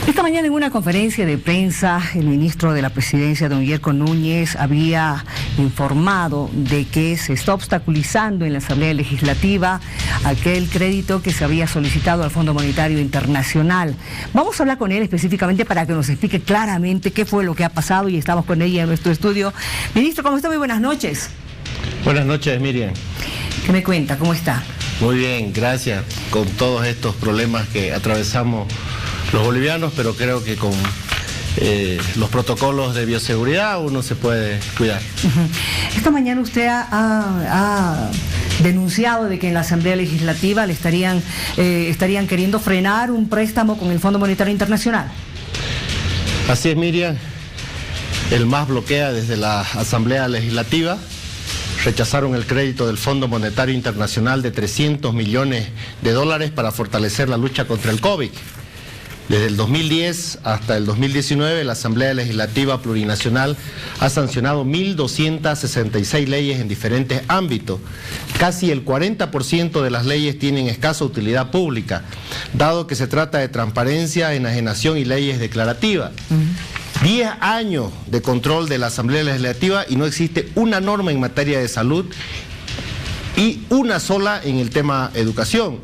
Esta mañana en una conferencia de prensa, el ministro de la Presidencia, don Yerko Núñez, había informado de que se está obstaculizando en la Asamblea Legislativa aquel crédito que se había solicitado al Fondo Monetario Internacional. Vamos a hablar con él específicamente para que nos explique claramente qué fue lo que ha pasado y estamos con ella en nuestro estudio. Ministro, ¿cómo está? Muy buenas noches. Buenas noches, Miriam. ¿Qué me cuenta? ¿Cómo está? Muy bien, gracias. Con todos estos problemas que atravesamos los bolivianos, pero creo que con los protocolos de bioseguridad uno se puede cuidar. Esta mañana usted ha denunciado de que en la Asamblea Legislativa le estarían queriendo frenar un préstamo con el Fondo Monetario Internacional. Así es, Miriam. El MAS bloquea desde la Asamblea Legislativa. Rechazaron el crédito del Fondo Monetario Internacional de $300 millones para fortalecer la lucha contra el COVID. Desde el 2010 hasta el 2019, la Asamblea Legislativa Plurinacional ha sancionado 1.266 leyes en diferentes ámbitos. Casi el 40% de las leyes tienen escasa utilidad pública, dado que se trata de transparencia, enajenación y leyes declarativas. 10 años de control de la Asamblea Legislativa y no existe una norma en materia de salud y una sola en el tema educación.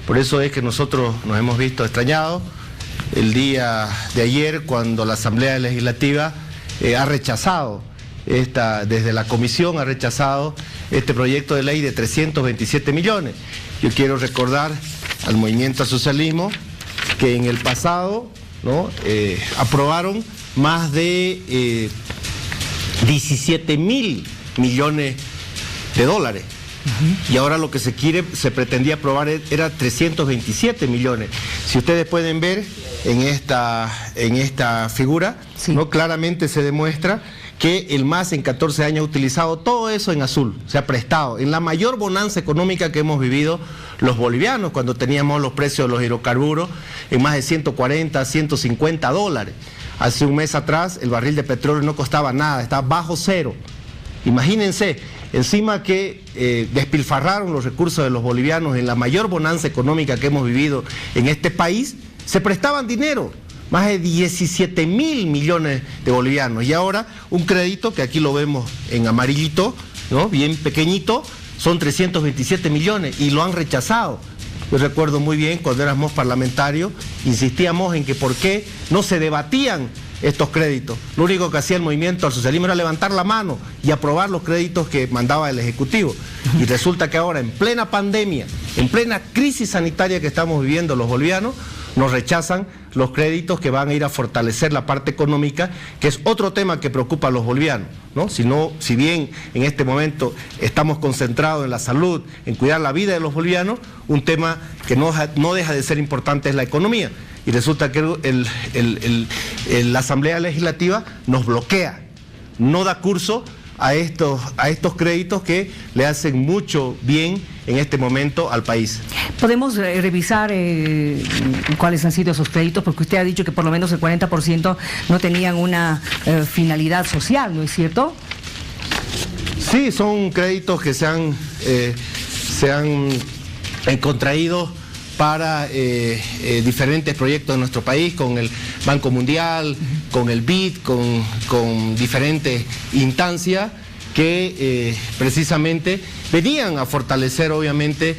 Por eso es que nosotros nos hemos visto extrañados el día de ayer cuando la Asamblea Legislativa ha rechazado, desde la comisión ha rechazado este proyecto de ley de 327 millones. Yo quiero recordar al movimiento al socialismo que en el pasado, ¿no?, aprobaron más de 17.000 millones de dólares. Y ahora lo que se pretendía aprobar era 327 millones. Si ustedes pueden ver en esta figura, sí, ¿no?, claramente se demuestra que el MAS en 14 años ha utilizado todo eso en azul, se ha prestado, en la mayor bonanza económica que hemos vivido los bolivianos, cuando teníamos los precios de los hidrocarburos en más de 140, 150 dólares. Hace un mes atrás el barril de petróleo no costaba nada, estaba bajo cero. Imagínense, encima que despilfarraron los recursos de los bolivianos en la mayor bonanza económica que hemos vivido en este país, se prestaban dinero, más de 17.000 millones de bolivianos. Y ahora un crédito, que aquí lo vemos en amarillito, ¿no?, bien pequeñito, son 327 millones y lo han rechazado. Yo recuerdo muy bien cuando éramos parlamentarios, insistíamos en que por qué no se debatían estos créditos. Lo único que hacía el movimiento al socialismo era levantar la mano y aprobar los créditos que mandaba el Ejecutivo. Y resulta que ahora, en plena pandemia, en plena crisis sanitaria que estamos viviendo los bolivianos, nos rechazan los créditos que van a ir a fortalecer la parte económica, que es otro tema que preocupa a los bolivianos, ¿no? Si bien en este momento estamos concentrados en la salud, en cuidar la vida de los bolivianos, un tema que no deja de ser importante es la economía. Y resulta que la Asamblea Legislativa nos bloquea, no da curso a estos créditos que le hacen mucho bien en este momento al país. ¿Podemos revisar cuáles han sido esos créditos? Porque usted ha dicho que por lo menos el 40% no tenían una finalidad social, ¿no es cierto? Sí, son créditos que se han contraído para diferentes proyectos de nuestro país, con el Banco Mundial, con el BID, con diferentes instancias que precisamente venían a fortalecer obviamente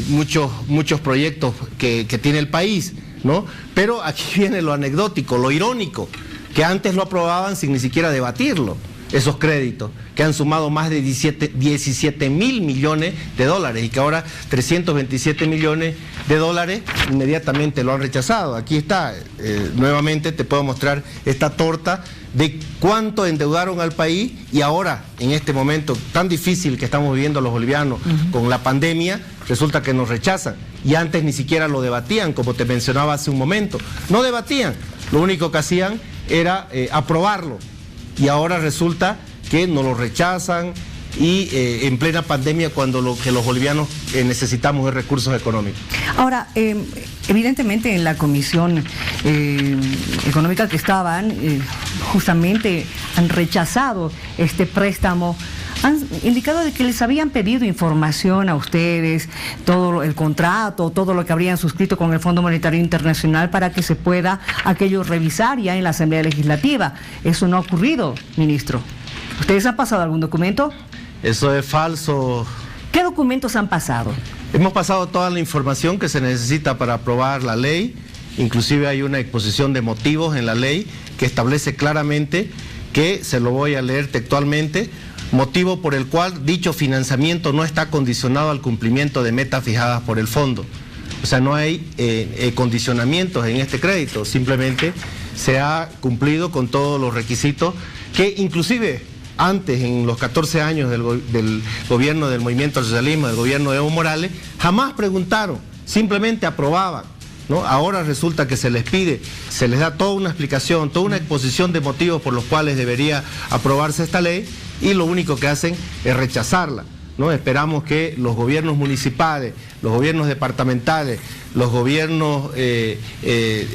muchos proyectos que tiene el país, ¿no? Pero aquí viene lo anecdótico, lo irónico, que antes lo aprobaban sin ni siquiera debatirlo, esos créditos, que han sumado más de 17.000 millones de dólares y que ahora 327 millones de dólares inmediatamente lo han rechazado. Aquí está, nuevamente te puedo mostrar esta torta de cuánto endeudaron al país y ahora, en este momento tan difícil que estamos viviendo los bolivianos con la pandemia, resulta que nos rechazan. Y antes ni siquiera lo debatían, como te mencionaba hace un momento. No debatían, lo único que hacían era aprobarlo. Y ahora resulta que nos lo rechazan y en plena pandemia, cuando lo que los bolivianos necesitamos es recursos económicos. Ahora, evidentemente en la comisión económica que estaban, justamente han rechazado este préstamo han indicado de que les habían pedido información a ustedes, todo el contrato, todo lo que habrían suscrito con el Fondo Monetario Internacional para que se pueda aquello revisar ya en la Asamblea Legislativa. Eso no ha ocurrido, ministro. ¿Ustedes han pasado algún documento? Eso es falso. ¿Qué documentos han pasado? Hemos pasado toda la información que se necesita para aprobar la ley. Inclusive hay una exposición de motivos en la ley que establece claramente que, se lo voy a leer textualmente, motivo por el cual dicho financiamiento no está condicionado al cumplimiento de metas fijadas por el fondo. O sea, no hay condicionamientos en este crédito, simplemente se ha cumplido con todos los requisitos que inclusive antes, en los 14 años del gobierno del Movimiento al Socialismo, del gobierno de Evo Morales, jamás preguntaron, simplemente aprobaban, ¿no? Ahora resulta que se les pide, se les da toda una explicación, toda una exposición de motivos por los cuales debería aprobarse esta ley, y lo único que hacen es rechazarla, ¿no? Esperamos que los gobiernos municipales, los gobiernos departamentales, los gobiernos que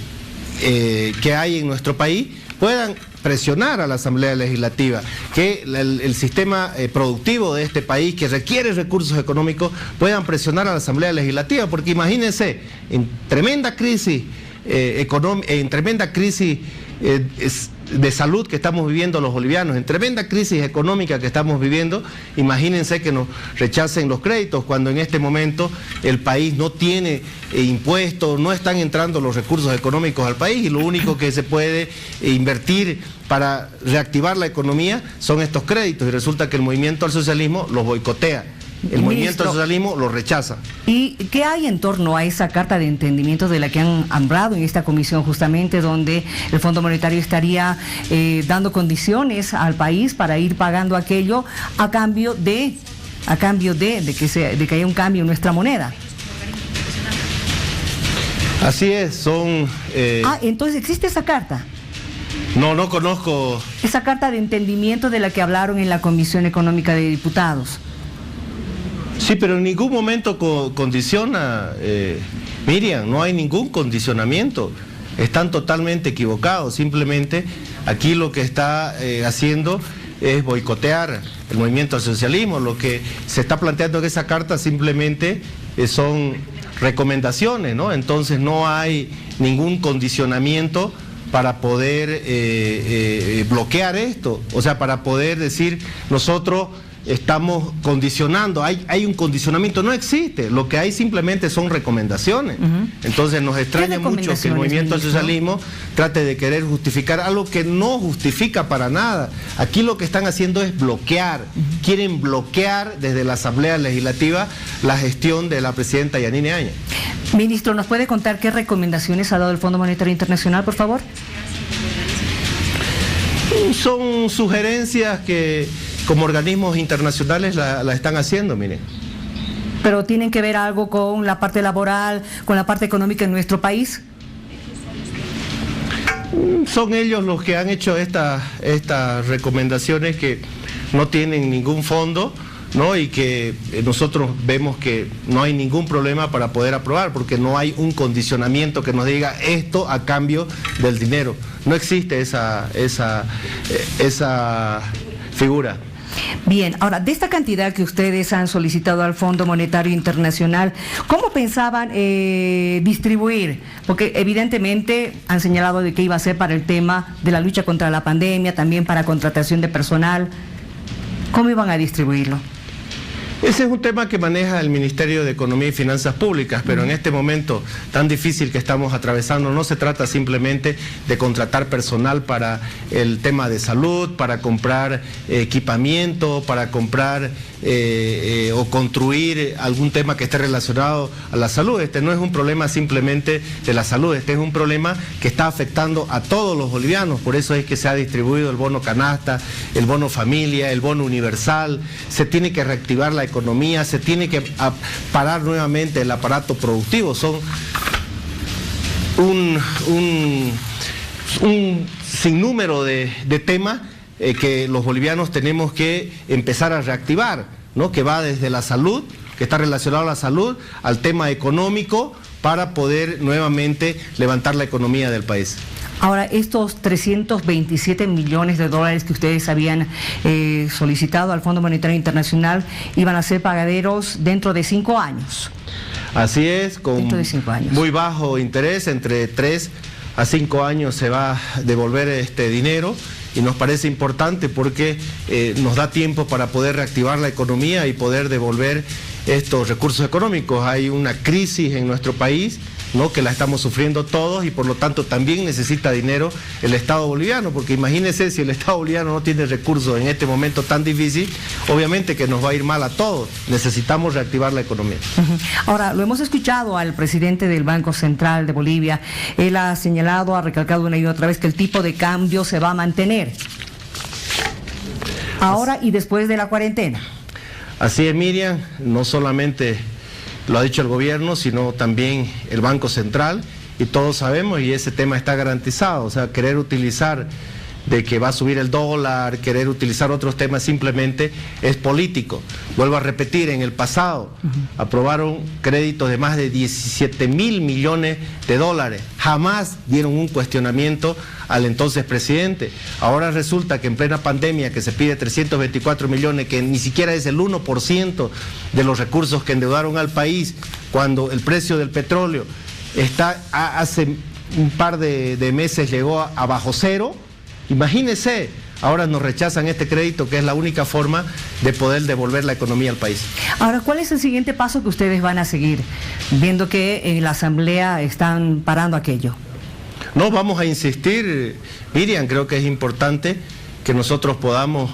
hay en nuestro país puedan presionar a la Asamblea Legislativa, que el sistema productivo de este país, que requiere recursos económicos, puedan presionar a la Asamblea Legislativa, porque imagínense, en tremenda crisis en tremenda crisis de salud que estamos viviendo los bolivianos, en tremenda crisis económica que estamos viviendo, imagínense que nos rechacen los créditos cuando en este momento el país no tiene impuestos, no están entrando los recursos económicos al país, y lo único que se puede invertir para reactivar la economía son estos créditos, y resulta que el Movimiento al Socialismo los boicotea. El Movimiento al Socialismo lo rechaza. ¿Y qué hay en torno a esa carta de entendimiento de la que han hablado en esta comisión, justamente donde el Fondo Monetario estaría dando condiciones al país para ir pagando aquello a cambio de que haya un cambio en nuestra moneda? Así es, son... entonces existe esa carta. No conozco... Esa carta de entendimiento de la que hablaron en la Comisión Económica de Diputados. Sí, pero en ningún momento condiciona, Miriam, no hay ningún condicionamiento, están totalmente equivocados, simplemente aquí lo que está haciendo es boicotear el Movimiento al Socialismo. Lo que se está planteando en esa carta simplemente son recomendaciones, ¿no? Entonces no hay ningún condicionamiento para poder bloquear esto, o sea, para poder decir nosotros estamos condicionando, hay un condicionamiento, no existe, lo que hay simplemente son recomendaciones. Entonces nos extraña mucho que el Movimiento al Socialismo trate de querer justificar algo que no justifica para nada. Aquí lo que están haciendo es bloquear, quieren bloquear desde la Asamblea Legislativa la gestión de la presidenta Yanine Áñez. Ministro, ¿nos puede contar qué recomendaciones ha dado el Fondo Monetario Internacional, por favor? Son sugerencias que como organismos internacionales la están haciendo, miren. ¿Pero tienen que ver algo con la parte laboral, con la parte económica en nuestro país? Son ellos los que han hecho estas recomendaciones que no tienen ningún fondo, ¿no? Y que nosotros vemos que no hay ningún problema para poder aprobar, porque no hay un condicionamiento que nos diga esto a cambio del dinero. No existe esa figura. Bien, ahora, de esta cantidad que ustedes han solicitado al Fondo Monetario Internacional, ¿cómo pensaban distribuir? Porque evidentemente han señalado de que iba a ser para el tema de la lucha contra la pandemia, también para contratación de personal. ¿Cómo iban a distribuirlo? Ese es un tema que maneja el Ministerio de Economía y Finanzas Públicas, pero en este momento tan difícil que estamos atravesando, no se trata simplemente de contratar personal para el tema de salud, para comprar equipamiento, para comprar o construir algún tema que esté relacionado a la salud. Este no es un problema simplemente de la salud, este es un problema que está afectando a todos los bolivianos. Por eso es que se ha distribuido el bono canasta, el bono familia, el bono universal. Se tiene que reactivar la economía, se tiene que parar nuevamente el aparato productivo. Son un sinnúmero de temas que los bolivianos tenemos que empezar a reactivar, ¿no? Que va desde la salud, que está relacionado a la salud, al tema económico, para poder nuevamente levantar la economía del país. Ahora, estos 327 millones de dólares que ustedes habían solicitado al Fondo Monetario Internacional iban a ser pagaderos dentro de 5 años. Así es, con muy bajo interés, entre 3 a 5 años se va a devolver este dinero, y nos parece importante porque nos da tiempo para poder reactivar la economía y poder devolver estos recursos económicos. Hay una crisis en nuestro país, ¿no?, que la estamos sufriendo todos, y por lo tanto también necesita dinero el Estado boliviano, porque imagínense, si el Estado boliviano no tiene recursos en este momento tan difícil, obviamente que nos va a ir mal a todos. Necesitamos reactivar la economía. Ahora, lo hemos escuchado al presidente del Banco Central de Bolivia. Él ha señalado, ha recalcado una y otra vez que el tipo de cambio se va a mantener ahora y después de la cuarentena. Así es, Miriam, no solamente lo ha dicho el gobierno, sino también el Banco Central, y todos sabemos, y ese tema está garantizado. O sea, querer utilizar de que va a subir el dólar, querer utilizar otros temas, simplemente es político. Vuelvo a repetir, en el pasado aprobaron créditos de más de 17.000 millones de dólares, jamás dieron un cuestionamiento al entonces presidente. Ahora resulta que en plena pandemia, que se pide 324 millones, que ni siquiera es el 1% de los recursos que endeudaron al país, cuando el precio del petróleo está hace un par de meses llegó a bajo cero. Imagínense, ahora nos rechazan este crédito, que es la única forma de poder devolver la economía al país. Ahora, ¿cuál es el siguiente paso que ustedes van a seguir, viendo que en la Asamblea están parando aquello? No, vamos a insistir, Miriam, creo que es importante que nosotros podamos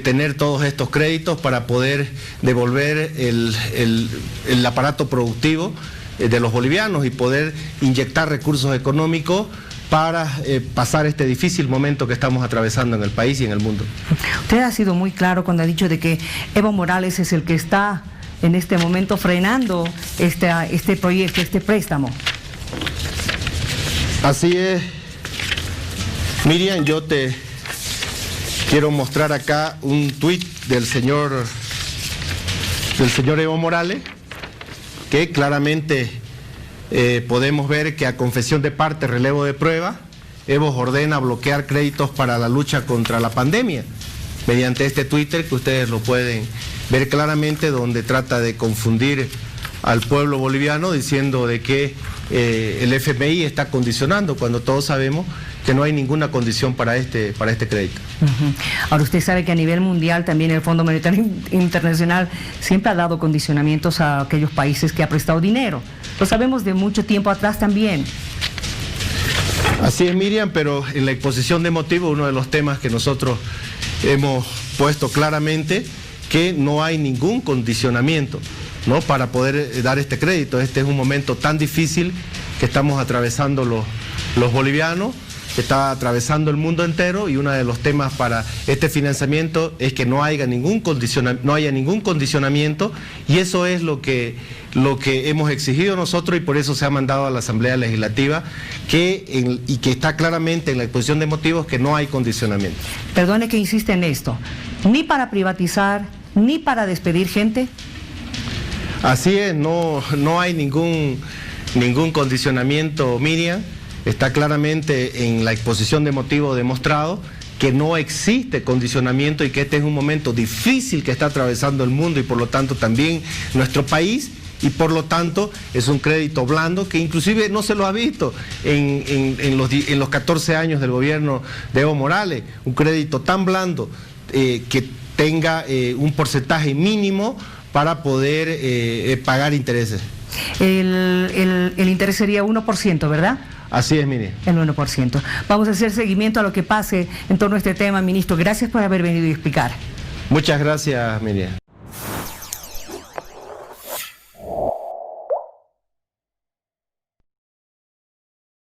tener todos estos créditos para poder devolver el aparato productivo de los bolivianos y poder inyectar recursos económicos para pasar este difícil momento que estamos atravesando en el país y en el mundo. Usted ha sido muy claro cuando ha dicho de que Evo Morales es el que está en este momento frenando este proyecto, este préstamo. Así es, Miriam, yo te quiero mostrar acá un tuit del señor Evo Morales, que claramente podemos ver que a confesión de parte, relevo de prueba, Evo ordena bloquear créditos para la lucha contra la pandemia, mediante este Twitter que ustedes lo pueden ver claramente, donde trata de confundir al pueblo boliviano diciendo de que el FMI está condicionando, cuando todos sabemos que no hay ninguna condición para este crédito. Ahora, usted sabe que a nivel mundial también el Fondo Monetario Internacional siempre ha dado condicionamientos a aquellos países que ha prestado dinero. Lo sabemos de mucho tiempo atrás también. Así es, Miriam, pero en la exposición de motivos, uno de los temas que nosotros hemos puesto claramente, que no hay ningún condicionamiento, ¿no?, para poder dar este crédito. Este es un momento tan difícil que estamos atravesando los bolivianos, que está atravesando el mundo entero, y uno de los temas para este financiamiento es que no haya ningún condicionamiento, y eso es lo que hemos exigido nosotros, y por eso se ha mandado a la Asamblea Legislativa y que está claramente en la exposición de motivos que no hay condicionamiento. Perdone que insiste en esto, ni para privatizar, ni para despedir gente. Así es, no hay ningún condicionamiento, Miriam. Está claramente en la exposición de motivos demostrado que no existe condicionamiento, y que este es un momento difícil que está atravesando el mundo y por lo tanto también nuestro país, y por lo tanto es un crédito blando que inclusive no se lo ha visto en los 14 años del gobierno de Evo Morales, un crédito tan blando que tenga un porcentaje mínimo para poder pagar intereses. El interés sería 1%, ¿verdad? Así es, Miriam. El 1%. Vamos a hacer seguimiento a lo que pase en torno a este tema, ministro. Gracias por haber venido a explicar. Muchas gracias, Miriam.